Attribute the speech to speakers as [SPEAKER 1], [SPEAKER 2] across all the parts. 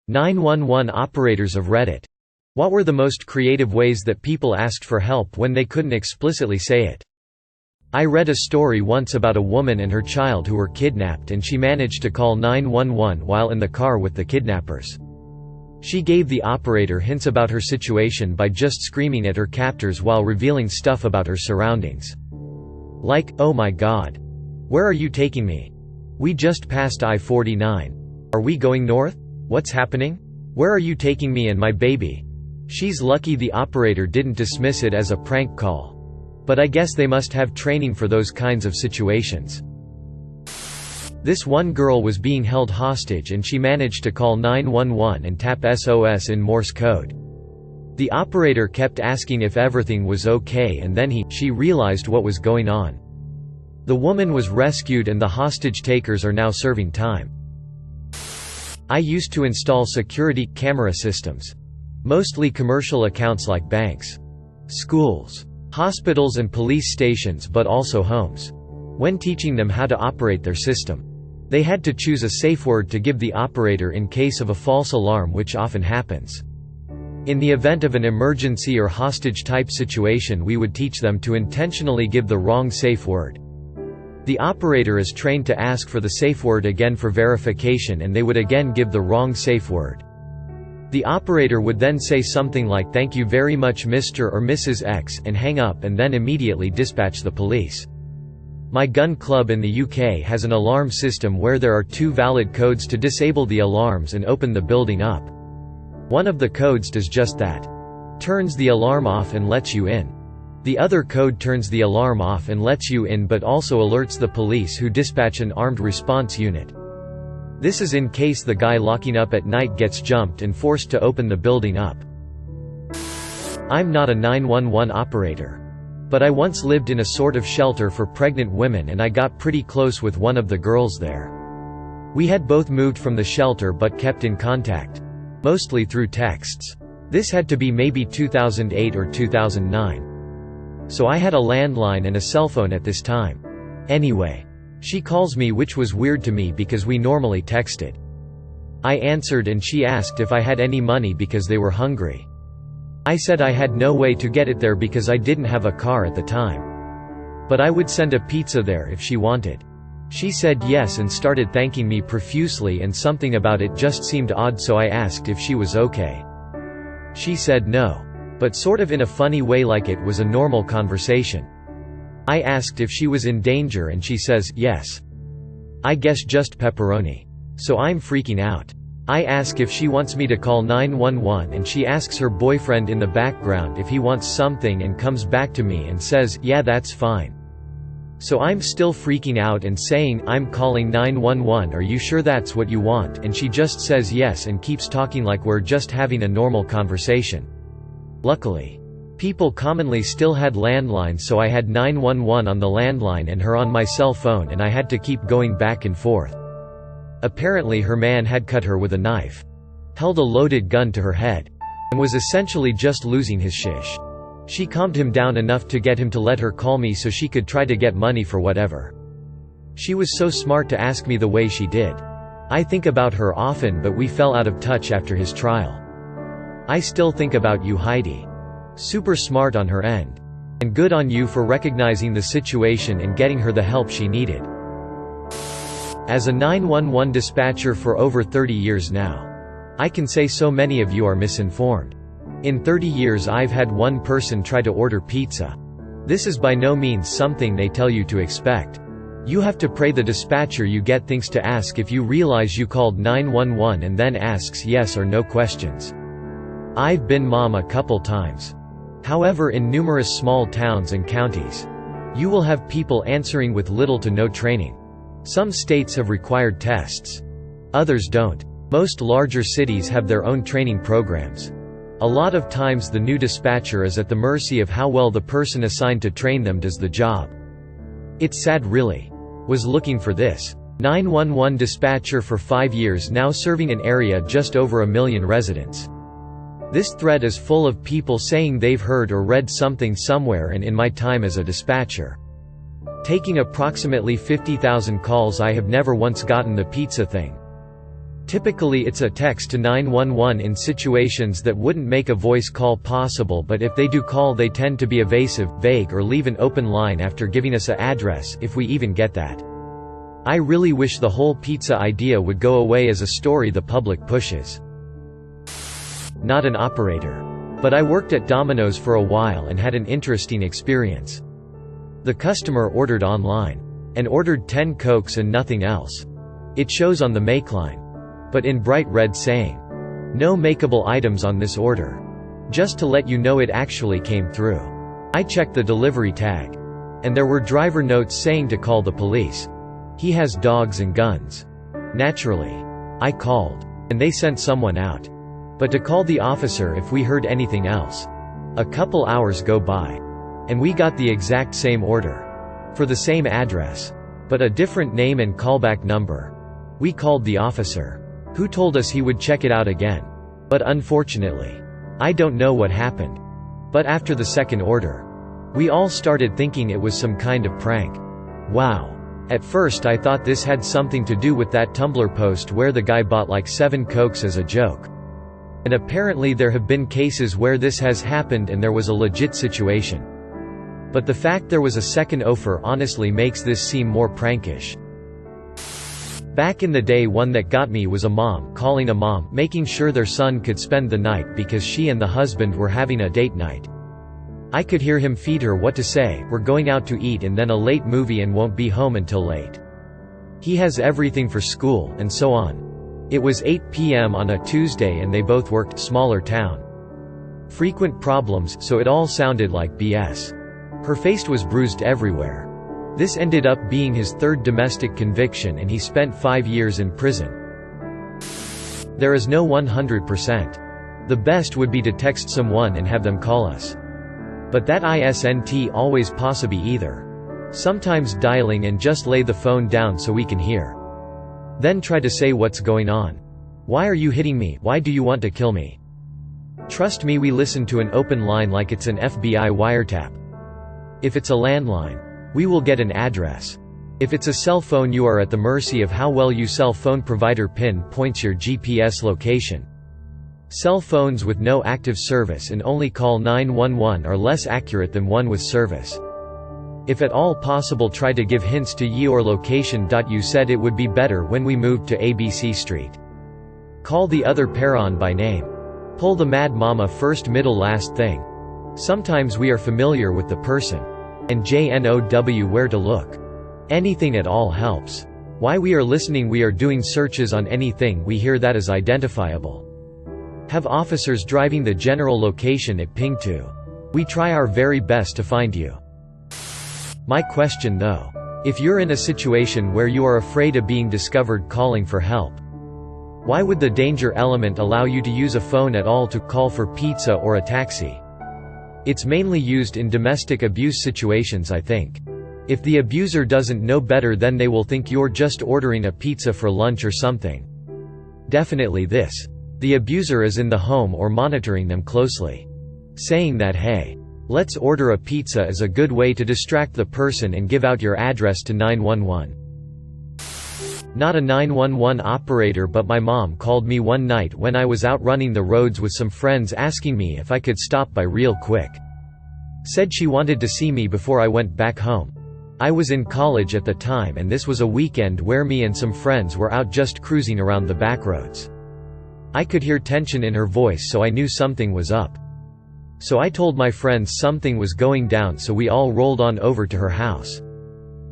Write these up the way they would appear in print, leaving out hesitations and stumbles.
[SPEAKER 1] 911 operators of Reddit. What were the most creative ways that people asked for help when they couldn't explicitly say it? I read a story once about a woman and her child who were kidnapped, and she managed to call 911 while in the car with the kidnappers. She gave the operator hints about her situation by just screaming at her captors while revealing stuff about her surroundings. Like, "Oh my God. Where are you taking me? We just passed I-49. Are we going north? What's happening? Where are you taking me and my baby?" She's lucky the operator didn't dismiss it as a prank call. But I guess they must have training for those kinds of situations. This one girl was being held hostage and she managed to call 911 and tap SOS in Morse code. The operator kept asking if everything was okay, and then she realized what was going on. The woman was rescued and the hostage takers are now serving time. I used to install security camera systems. Mostly commercial accounts like banks, schools, hospitals and police stations, but also homes. When teaching them how to operate their system, they had to choose a safe word to give the operator in case of a false alarm, which often happens. In the event of an emergency or hostage-type situation, we would teach them to intentionally give the wrong safe word. The operator is trained to ask for the safe word again for verification, and they would again give the wrong safe word. The operator would then say something like, "Thank you very much Mr. or Mrs. X," and hang up and then immediately dispatch the police. My gun club in the UK has an alarm system where there are 2 valid codes to disable the alarms and open the building up. One of the codes does just that. Turns the alarm off and lets you in. The other code turns the alarm off and lets you in, but also alerts the police, who dispatch an armed response unit. This is in case the guy locking up at night gets jumped and forced to open the building up. I'm not a 911 operator. But I once lived in a sort of shelter for pregnant women, and I got pretty close with one of the girls there. We had both moved from the shelter but kept in contact. Mostly through texts. This had to be maybe 2008 or 2009. So I had a landline and a cell phone at this time. Anyway. She calls me, which was weird to me because we normally texted. I answered and she asked if I had any money because they were hungry. I said I had no way to get it there because I didn't have a car at the time. But I would send a pizza there if she wanted. She said yes and started thanking me profusely, and something about it just seemed odd, so I asked if she was okay. She said no. But sort of in a funny way, like it was a normal conversation. I asked if she was in danger and she says, yes. I guess just pepperoni. So I'm freaking out. I ask if she wants me to call 911 and she asks her boyfriend in the background if he wants something and comes back to me and says, yeah, that's fine. So I'm still freaking out and saying, I'm calling 911, are you sure that's what you want? And she just says yes and keeps talking like we're just having a normal conversation. Luckily, people commonly still had landlines, so I had 911 on the landline and her on my cell phone, and I had to keep going back and forth. Apparently her man had cut her with a knife, held a loaded gun to her head, and was essentially just losing his shish. She calmed him down enough to get him to let her call me so she could try to get money for whatever. She was so smart to ask me the way she did. I think about her often, but we fell out of touch after his trial. I still think about you, Heidi. Super smart on her end. And good on you for recognizing the situation and getting her the help she needed. As a 911 dispatcher for over 30 years now, I can say so many of you are misinformed. In 30 years I've had one person try to order pizza. This is by no means something they tell you to expect. You have to pray the dispatcher you get thinks to ask if you realize you called 911 and then asks yes or no questions. I've been mom a couple times. However, in numerous small towns and counties, you will have people answering with little to no training. Some states have required tests. Others don't. Most larger cities have their own training programs. A lot of times the new dispatcher is at the mercy of how well the person assigned to train them does the job. It's sad, really. Was looking for this 911 dispatcher for 5 years now, serving an area just over 1 million residents. This thread is full of people saying they've heard or read something somewhere, and in my time as a dispatcher, taking approximately 50,000 calls, I have never once gotten the pizza thing. Typically it's a text to 911 in situations that wouldn't make a voice call possible, but if they do call they tend to be evasive, vague, or leave an open line after giving us a address, if we even get that. I really wish the whole pizza idea would go away as a story the public pushes. Not an operator. But I worked at Domino's for a while and had an interesting experience. The customer ordered online. And ordered 10 Cokes and nothing else. It shows on the make line. But in bright red saying, "No makeable items on this order." Just to let you know it actually came through. I checked the delivery tag. And there were driver notes saying to call the police. He has dogs and guns. Naturally. I called. And they sent someone out. But to call the officer if we heard anything else. A couple hours go by. And we got the exact same order. For the same address. But a different name and callback number. We called the officer. Who told us he would check it out again. But unfortunately. I don't know what happened. But after the second order. We all started thinking it was some kind of prank. Wow. At first I thought this had something to do with that Tumblr post where the guy bought like 7 Cokes as a joke. And apparently there have been cases where this has happened and there was a legit situation. But the fact there was a second offer honestly makes this seem more prankish. Back in the day, one that got me was a mom calling a mom, making sure their son could spend the night because she and the husband were having a date night. I could hear him feed her what to say, "We're going out to eat and then a late movie and won't be home until late. He has everything for school," and so on. It was 8 p.m. on a Tuesday and they both worked, smaller town. Frequent problems, so it all sounded like BS. Her face was bruised everywhere. This ended up being his third domestic conviction and he spent 5 years in prison. There is no 100%. The best would be to text someone and have them call us. But that isn't always possible either. Sometimes dialing and just lay the phone down so we can hear. Then try to say what's going on. Why are you hitting me? Why do you want to kill me? Trust me, we listen to an open line like it's an FBI wiretap. If it's a landline, we will get an address. If it's a cell phone, you are at the mercy of how well your cell phone provider pinpoints your GPS location. Cell phones with no active service and only call 911 are less accurate than one with service. If at all possible, try to give hints to your location. You said it would be better when we moved to ABC Street. Call the other parent by name. Pull the mad mama first, middle, last thing. Sometimes we are familiar with the person. And JNOW where to look. Anything at all helps. Why we are listening, we are doing searches on anything we hear that is identifiable. Have officers driving the general location it pinged to. We try our very best to find you. My question though. If you're in a situation where you are afraid of being discovered calling for help, why would the danger element allow you to use a phone at all to call for pizza or a taxi? It's mainly used in domestic abuse situations, I think. If the abuser doesn't know better, then they will think you're just ordering a pizza for lunch or something. Definitely this. The abuser is in the home or monitoring them closely. Saying that, "Hey, let's order a pizza," is a good way to distract the person and give out your address to 911. Not a 911 operator, but my mom called me one night when I was out running the roads with some friends, asking me if I could stop by real quick. Said she wanted to see me before I went back home. I was in college at the time and this was a weekend where me and some friends were out just cruising around the back roads. I could hear tension in her voice, so I knew something was up. So I told my friends something was going down, so we all rolled on over to her house.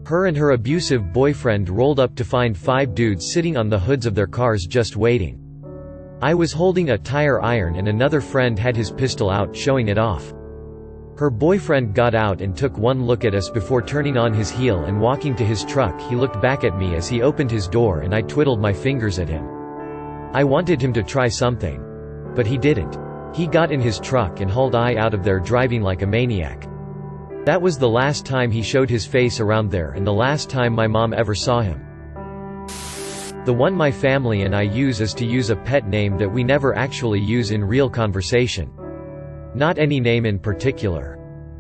[SPEAKER 1] Her and her abusive boyfriend rolled up to find 5 dudes sitting on the hoods of their cars just waiting. I was holding a tire iron and another friend had his pistol out, showing it off. Her boyfriend got out and took one look at us before turning on his heel and walking to his truck. He looked back at me as he opened his door and I twiddled my fingers at him. I wanted him to try something. But he didn't. He got in his truck and hauled I out of there driving like a maniac. That was the last time he showed his face around there and the last time my mom ever saw him. The one my family and I use is to use a pet name that we never actually use in real conversation. Not any name in particular.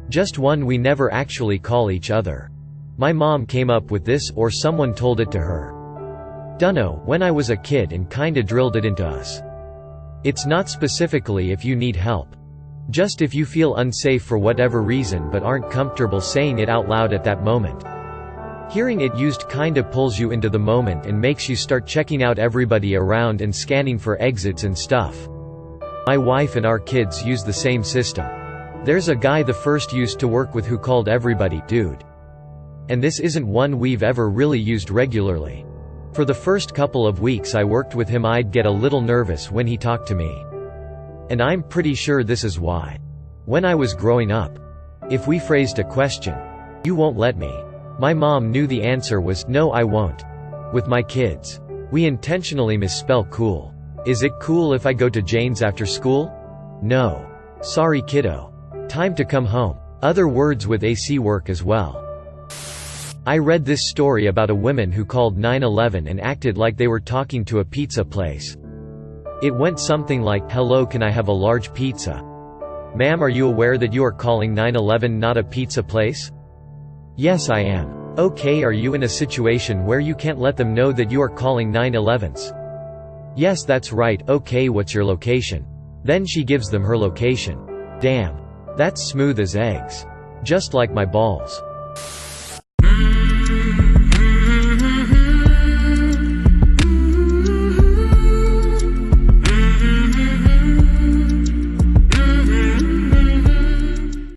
[SPEAKER 1] Just one we never actually call each other. My mom came up with this, or someone told it to her. Dunno, when I was a kid and kinda drilled it into us. It's not specifically if you need help. Just if you feel unsafe for whatever reason but aren't comfortable saying it out loud at that moment. Hearing it used kinda pulls you into the moment and makes you start checking out everybody around and scanning for exits and stuff. My wife and our kids use the same system. There's a guy the first used to work with who called everybody dude. And this isn't one we've ever really used regularly. For the first couple of weeks I worked with him, I'd get a little nervous when he talked to me. And I'm pretty sure this is why. When I was growing up, if we phrased a question, "You won't let me," my mom knew the answer was, "No, I won't." With my kids, we intentionally misspell cool. Is it cool if I go to Jane's after school? No. Sorry kiddo. Time to come home. Other words with AC work as well. I read this story about a woman who called 911 and acted like they were talking to a pizza place. It went something like, "Hello, can I have a large pizza? Ma'am, are you aware that you are calling 911, not a pizza place?" "Yes, I am." "Okay, are you in a situation where you can't let them know that you are calling 911s?" "Yes, that's right." "Okay, what's your location?" Then she gives them her location. Damn. That's smooth as eggs. Just like my balls.